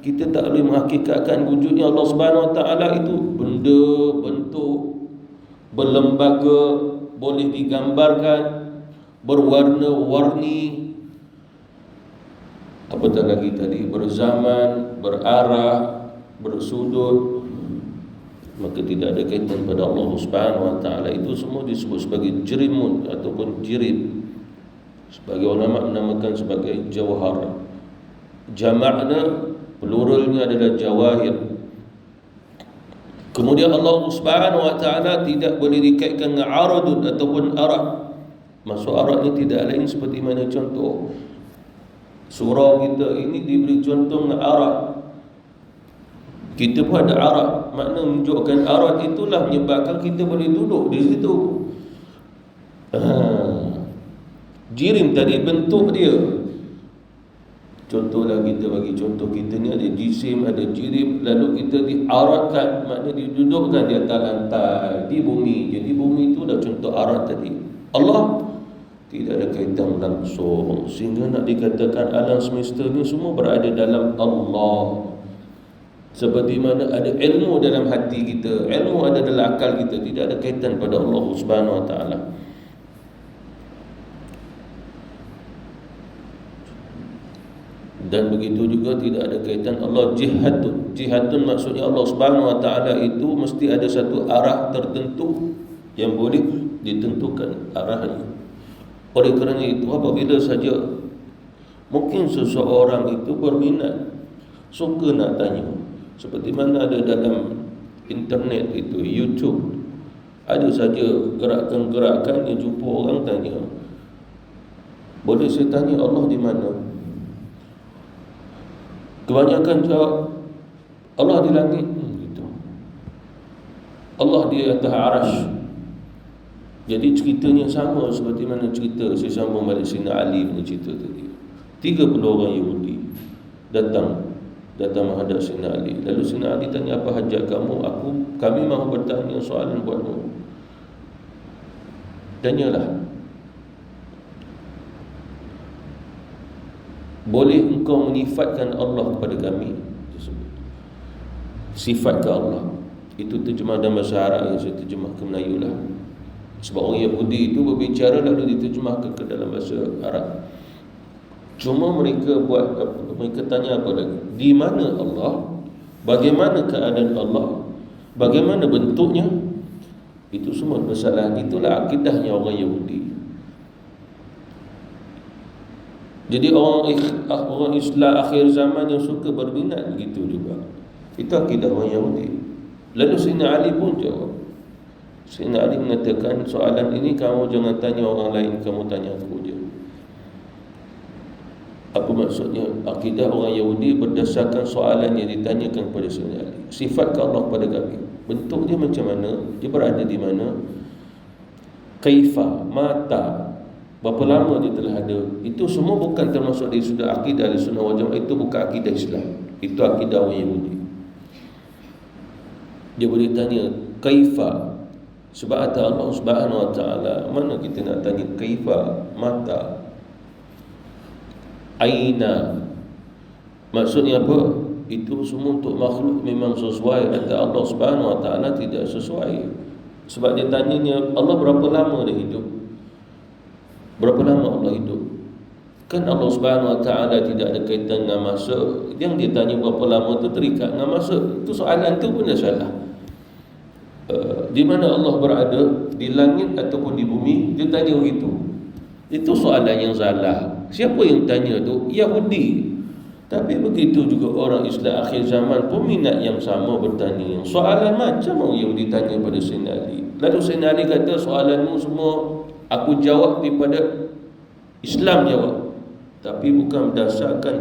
kita tak boleh menghakikatkan wujudnya Allah Subhanahu Wa Taala itu benda, bentuk, berlembaga, boleh digambarkan, berwarna-warni, apatah lagi tadi, berzaman, berarah, bersudut. Maka tidak ada kaitan pada Allah Subhanahu Wa Taala. Itu semua disebut sebagai jirimun ataupun jirib. Sebagai ulama menamakan sebagai jawhar. Jamaknya, pluralnya adalah jawahir. Kemudian Allah Subhanahu Wa Taala tidak boleh dikaitkan dengan aradun ataupun arad. Maksud arad ni tidak lain seperti mana contoh surau kita ini diberi contoh dengan arad. Kita pun ada arad. Makna menunjukkan arad itulah menyebabkan kita boleh duduk di situ. Jirim tadi bentuk dia. Contohlah kita bagi contoh, kita ni ada jisim, ada jirim, lalu kita diaradkan, makna didudukkan di atas lantai, di bumi. Jadi bumi itu dah contoh arad tadi. Allah tidak ada kaitan langsung, sehingga nak dikatakan alam semesta ni semua berada dalam Allah. Seperti mana ada ilmu dalam hati kita, ilmu ada dalam akal kita, tidak ada kaitan pada Allah Subhanahu Wa Taala. Dan begitu juga tidak ada kaitan Allah jihatun. Jihatun maksudnya Allah Subhanahu Wa Taala itu mesti ada satu arah tertentu yang boleh ditentukan arahnya. Oleh kerana itu, apabila saja mungkin seseorang itu berminat, suka nak tanya, seperti mana ada dalam internet itu, YouTube, ada saja gerakan-gerakan yang jumpa orang tanya, boleh saya tanya Allah di mana? Kebanyakan jawab Allah di langit, gitu. Allah di atas arash. Jadi ceritanya sama seperti mana cerita saya sambung balik Sayyidina Ali punya cerita tadi. 30 orang Yahudi datang menghadap Sayyidina Ali. Lalu Sayyidina Ali tanya, apa hajat kamu? Kami mahu bertanya soalan buatmu. Tanyalah. Boleh engkau menyifatkan Allah kepada kami? Sifat ke Allah. Itu terjemah dalam bahasa Arab yang saya terjemah ke Melayu lah. Sebab orang Yahudi itu berbicara lalu diterjemahkan ke dalam bahasa Arab. Cuma mereka tanya apa lagi? Di mana Allah? Bagaimana keadaan Allah? Bagaimana bentuknya? Itu semua masalah. Itulah akidahnya orang Yahudi. Jadi orang Islam akhir zaman yang suka berminat begitu juga. Itu akidah orang Yahudi. Lalu Sayyidina Ali pun jawab. Sayyidina Ali mengatakan, soalan ini kamu jangan tanya orang lain, kamu tanya aku je. Apa maksudnya? Akidah orang Yahudi berdasarkan soalan yang ditanyakan kepada Sayyidina Ali. Sifat ke Allah kepada kami, bentuk dia macam mana, dia berada di mana, kaifa, mata, berapa lama dia telah ada. Itu semua bukan termasuk dari sudut akidah Ahlussunnah wal Jamaah. Itu bukan akidah Islam, itu akidah orang Yahudi. Dia boleh tanya kaifa, sebab ada Allah Subhanahu Wa Taala. Mana kita nak tanya kaifa, mata, aina, maksudnya apa? Itu semua untuk makhluk memang sesuai. Ada Allah Subhanahu Wa Taala tidak sesuai. Sebab dia tanyanya Allah berapa lama dia hidup. Berapa lama Allah hidup? Kan Allah Subhanahu Wa Taala tidak ada kaitan dengan masa. Yang dia tanya berapa lama tu terikat dengan masa. Itu soalan tu pun dah salah. Di mana Allah berada, di langit ataupun di bumi, dia tanya begitu. Itu soalan yang salah. Siapa yang tanya tu? Yahudi. Tapi begitu juga orang Islam akhir zaman pun minat yang sama bertanya. Soalan macam orang Yahudi tanya pada Sayyidina Ali. Lalu Sayyidina Ali kata, soalanmu semua aku jawab daripada Islam jawab, tapi bukan berdasarkan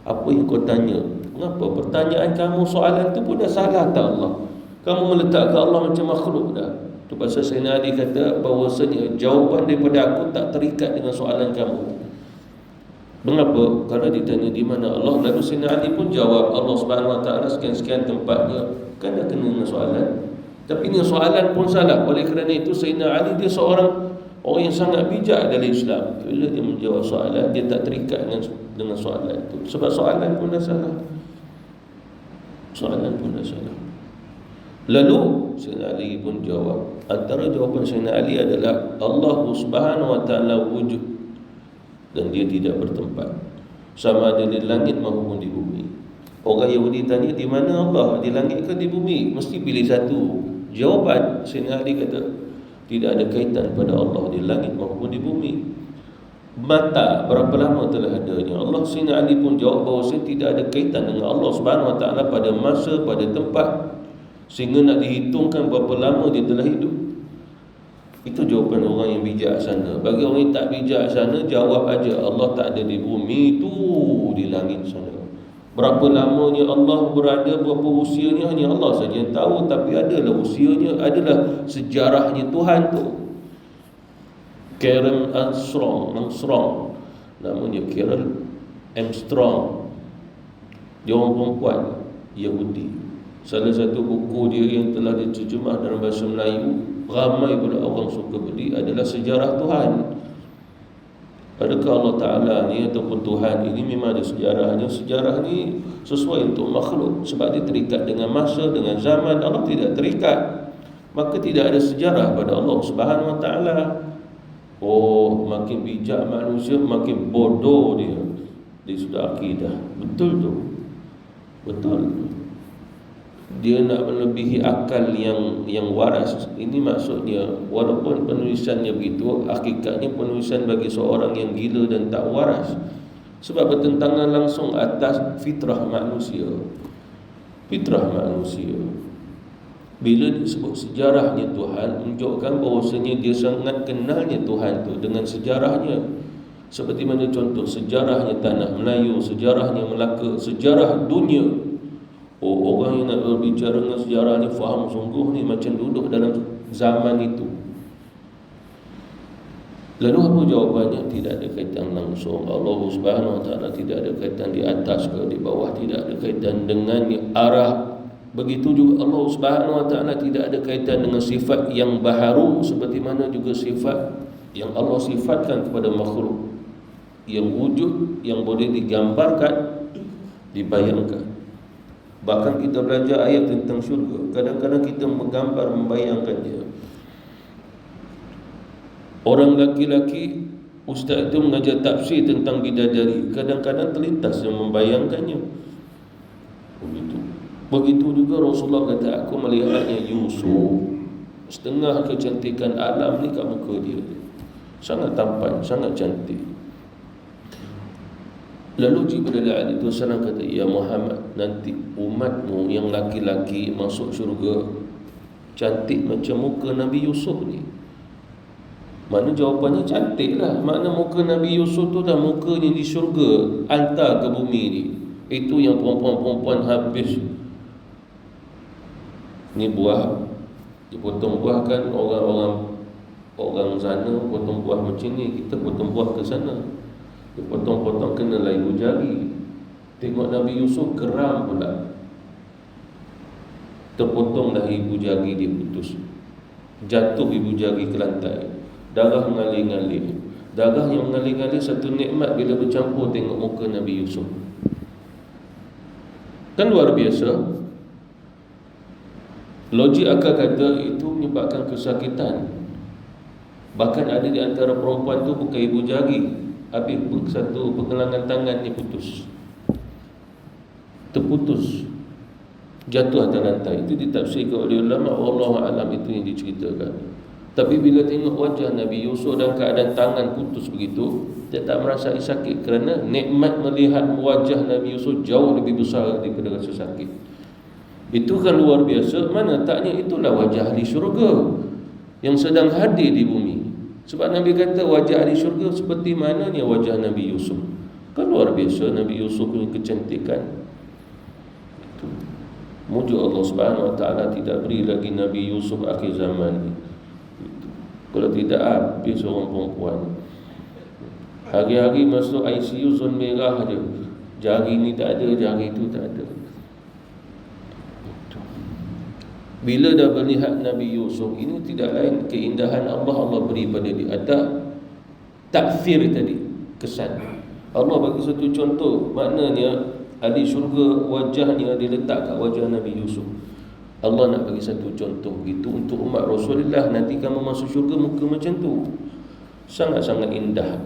apa yang kau tanya. Kenapa? Pertanyaan kamu, soalan tu pun dah salah tak Allah? Kamu meletakkan Allah macam makhluk dah. Tu pasal Sayyidina Ali kata bahawasanya jawapan daripada aku tak terikat dengan soalan kamu. Mengapa? Kalau ditanya di mana Allah, lalu Sayyidina Ali pun jawab Allah Subhanahu Wa Taala sekian-sekian tempatnya. Kan dah kena dengan soalan. Tapi ini soalan pun salah. Oleh kerana itu Sayyidina Ali dia seorang orang yang sangat bijak dalam Islam. Bila dia menjawab soalan, dia tak terikat dengan soalan itu. Sebab soalan pun dah salah. Soalan pun dah salah. Lalu Sayyidina Ali pun jawab. Antara jawapan Sayyidina Ali adalah Allah Subhanahu Wa Taala wujud dan dia tidak bertempat, sama ada di langit maupun di bumi. Orang Yahudi tanya di mana Allah, di langit ke di bumi? Mesti pilih satu. Jawapan Sayyidina Ali kata tidak ada kaitan pada Allah di langit maupun di bumi. Mata berapa lama telah adanya Allah? Sayyidina Ali pun jawab bahawa tidak ada kaitan dengan Allah Subhanahu Wa Taala pada masa, pada tempat, sehingga nak dihitungkan berapa lama dia telah hidup. Itu jawapan orang yang bijaksana. Bagi orang yang tak bijaksana, jawab aja Allah tak ada di bumi, tu di langit sana. Berapa lamanya Allah berada, berapa usianya, hanya Allah saja yang tahu. Tapi adalah usianya, adalah sejarahnya Tuhan tu. Karen Armstrong namanya, Karen Armstrong, dia orang perempuan Yahudi. Salah satu buku dia yang telah diterjemah dalam bahasa Melayu, ramai pula orang suka beli, adalah Sejarah Tuhan. Adakah Allah Ta'ala ni ataupun Tuhan ini memang ada sejarahnya? Sejarah ni sesuai untuk makhluk, sebab dia terikat dengan masa, dengan zaman. Allah tidak terikat, maka tidak ada sejarah pada Allah Subhanahu Wa Ta'ala. Oh, makin bijak manusia, makin bodoh dia. Dia sudah akidah. Betul tu. Betul. Dia nak melebihi akal yang waras. Ini maksudnya, walaupun penulisannya begitu, hakikatnya penulisan bagi seorang yang gila dan tak waras. Sebab bertentangan langsung atas fitrah manusia. Fitrah manusia. Bila disebut sejarahnya Tuhan, menunjukkan bahawasanya dia sangat kenalnya Tuhan tu dengan sejarahnya. Seperti mana contoh sejarahnya tanah Melayu, sejarahnya Melaka, sejarah dunia. Oh, orang yang nak berbicara dengan sejarah ni faham sungguh ni, macam duduk dalam zaman itu. Lalu apa jawapannya? Tidak ada kaitan langsung. Allah Subhanahu Wa Taala tidak ada kaitan di atas ke di bawah, tidak ada kaitan dengan arah. Begitu juga Allah Subhanahu Wa Taala tidak ada kaitan dengan sifat yang baharu, seperti mana juga sifat yang Allah sifatkan kepada makhluk, yang wujud, yang boleh digambarkan, dibayangkan. Bahkan kita belajar ayat tentang syurga, kadang-kadang kita menggambar, membayangkannya. Orang laki-laki, ustaz itu mengajar tafsir tentang bidadari, kadang-kadang terlintas yang membayangkannya. Begitu juga Rasulullah kata, aku melihatnya Yusuf, setengah kecantikan alam ni kat muka dia. Sangat tampan, sangat cantik. Lalu Jibril alaihissalam kata, ya Muhammad, nanti umatmu yang laki-laki masuk syurga cantik macam muka Nabi Yusuf ni. Mana jawapannya cantik lah. Makna muka Nabi Yusuf tu dah mukanya di syurga, hantar ke bumi ni. Itu yang perempuan-perempuan habis. Ni buah, dia potong buah kan, orang sana potong buah macam ni, kita potong buah ke sana. Dia potong-potong kenalah ibu jari. Tengok Nabi Yusuf geram pula. Terpotonglah ibu jari dia putus. Jatuh ibu jari ke lantai. Darah mengalir-ngalir. Darah yang mengalir-ngalir satu nikmat bila bercampur tengok muka Nabi Yusuf. Kan luar biasa. Logik akal kata itu menyebabkan kesakitan. Bahkan ada di antara perempuan tu bukan ibu jari, habis satu pergelangan tangan ni putus, terputus, jatuh atas lantai. Itu ditafsirkan oleh ulama, wallahu alam, itu yang diceritakan. Tapi bila tengok wajah Nabi Yusuf dalam keadaan tangan putus begitu, dia tak merasa sakit, kerana nikmat melihat wajah Nabi Yusuf jauh lebih besar daripada rasa sakit. Itu kan luar biasa. Mana taknya itulah wajah ahli syurga yang sedang hadir di bumi. Sebab Nabi kata wajah ahli syurga seperti mananya wajah Nabi Yusuf. Kan luar biasa Nabi Yusuf punya kecantikan. Mujuk Allah Subhanahu Wa Taala tidak beri lagi Nabi Yusuf akhir zaman ni. Kalau tidak, habis orang perempuan. Hari-hari masuk ICU zon merah je. Jari ni tak ada, jari tu tak ada. Bila dah melihat Nabi Yusuf, ini tidak lain keindahan Allah, Allah beri pada dia. Ada takfir tadi, kesan. Allah bagi satu contoh, maknanya ahli syurga wajahnya diletak kat wajah Nabi Yusuf. Allah nak bagi satu contoh gitu untuk umat Rasulullah. Nanti kamu masuk syurga muka macam tu, sangat-sangat indah.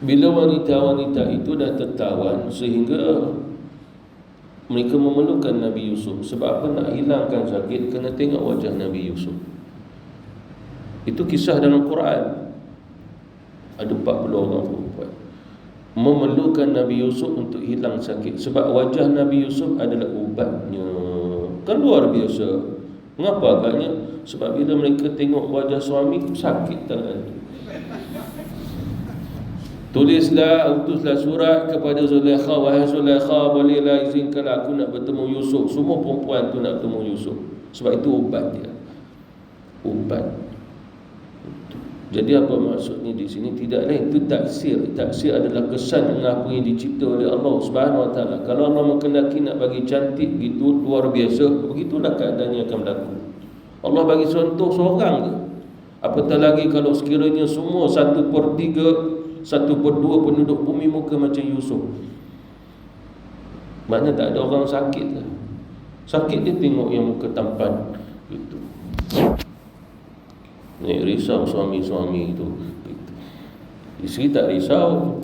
Bila wanita-wanita itu dah tertawan sehingga mereka memerlukan Nabi Yusuf. Sebab apa? Nak hilangkan sakit, kena tengok wajah Nabi Yusuf. Itu kisah dalam Quran. Ada 40 orang perempuan memerlukan Nabi Yusuf untuk hilang sakit. Sebab wajah Nabi Yusuf adalah ubatnya. Kan luar biasa. Mengapa agaknya? Sebab bila mereka tengok wajah suami, sakit tangan tu. Tulislah, utuslah surat kepada Zulaikha. Wahai Zulaikha, bolehlah izinkan aku nak bertemu Yusuf. Semua perempuan tu nak bertemu Yusuf. Sebab itu ubat dia. Ubat. Jadi apa maksudnya di sini? Tidak lain, itu taksir. Taksir adalah kesan dengan apa yang dicipta oleh Allah Subhanahu Wa Taala. Kalau Allah menghendaki nak bagi cantik gitu, luar biasa, begitulah keadaannya akan berlaku. Allah bagi contoh seorang je. Apatah lagi kalau sekiranya semua 1/3, 1/2 penduduk bumi muka macam Yusuf. Maknanya tak ada orang sakit lah. Sakit dia tengok yang muka tampan gitu. Ni risau suami-suami itu. Isteri tak risau,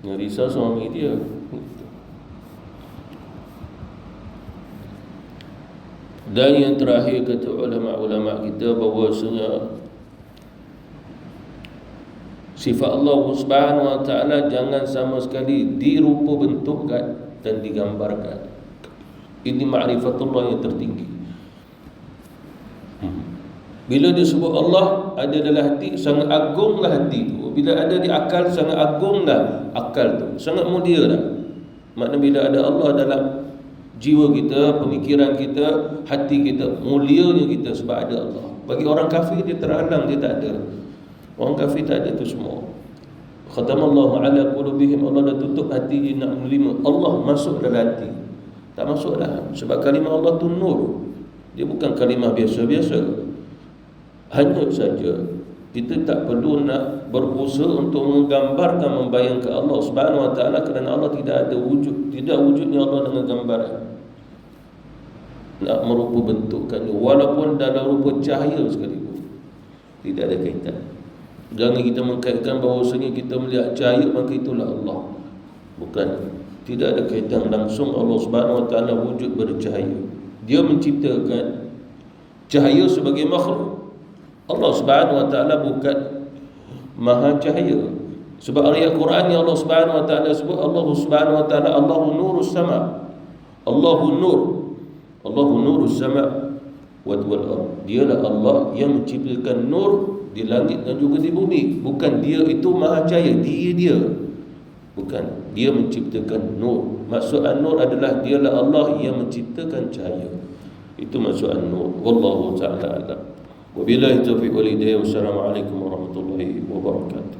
yang risau suami dia. Dan yang terakhir kata ulama-ulama kita bahawasanya sifat Allah Subhanahu Wa Taala jangan sama sekali dirupa bentukkan dan digambarkan. Ini ma'rifatullah yang tertinggi. Bila disebut Allah ada dalam hati, sangat agunglah hati tu. Bila ada di akal, sangat agunglah akal tu. Sangat mulia dah. Maknanya bila ada Allah dalam jiwa kita, pemikiran kita, hati kita, mulianya kita sebab ada Allah. Bagi orang kafir dia terhalang, dia tak ada. Orang kafir tak ada tu semua. Khatamallahu ala qulubihim, Allah dah tutup hati dia nak menerima Allah masuk dalam hati. Tak masuk dah. Sebab kalimah Allah tu nur. Dia bukan kalimah biasa-biasa. Hanya saja kita tak perlu nak berusaha untuk menggambarkan, membayangkan Allah Subhanahu Wa Taala, kerana Allah tidak ada wujud. Tidak wujudnya Allah dengan gambaran. Nak merupa bentukkannya walaupun dalam rupa cahaya sekalipun, tidak ada kaitan. Jangan kita mengkaitkan bahawasanya kita melihat cahaya maka itulah Allah. Bukan. Tidak ada kaitan langsung Allah Subhanahu Wa Taala wujud bercahaya. Dia menciptakan cahaya sebagai makhluk. Allah Subhanahu Wa Taala bukan maha cahaya. Sebab ayat Quran yang Allah Subhanahu Wa Taala sebut, Allah Subhanahu Wa Taala Allahu nurus sama. Allahu nur. Allahu nurus sama wal ard. Dialah Allah yang menciptakan nur di langit dan juga di bumi. Bukan dia itu maha cahaya, dia. Bukan. Dia menciptakan nur. Maksud an-nur adalah dialah Allah yang menciptakan cahaya. Itu maksud an-nur. Wallahu ta'ala a'lam. Wabillahi taufiq wal hidayah. Wassalamualaikum warahmatullahi wabarakatuh.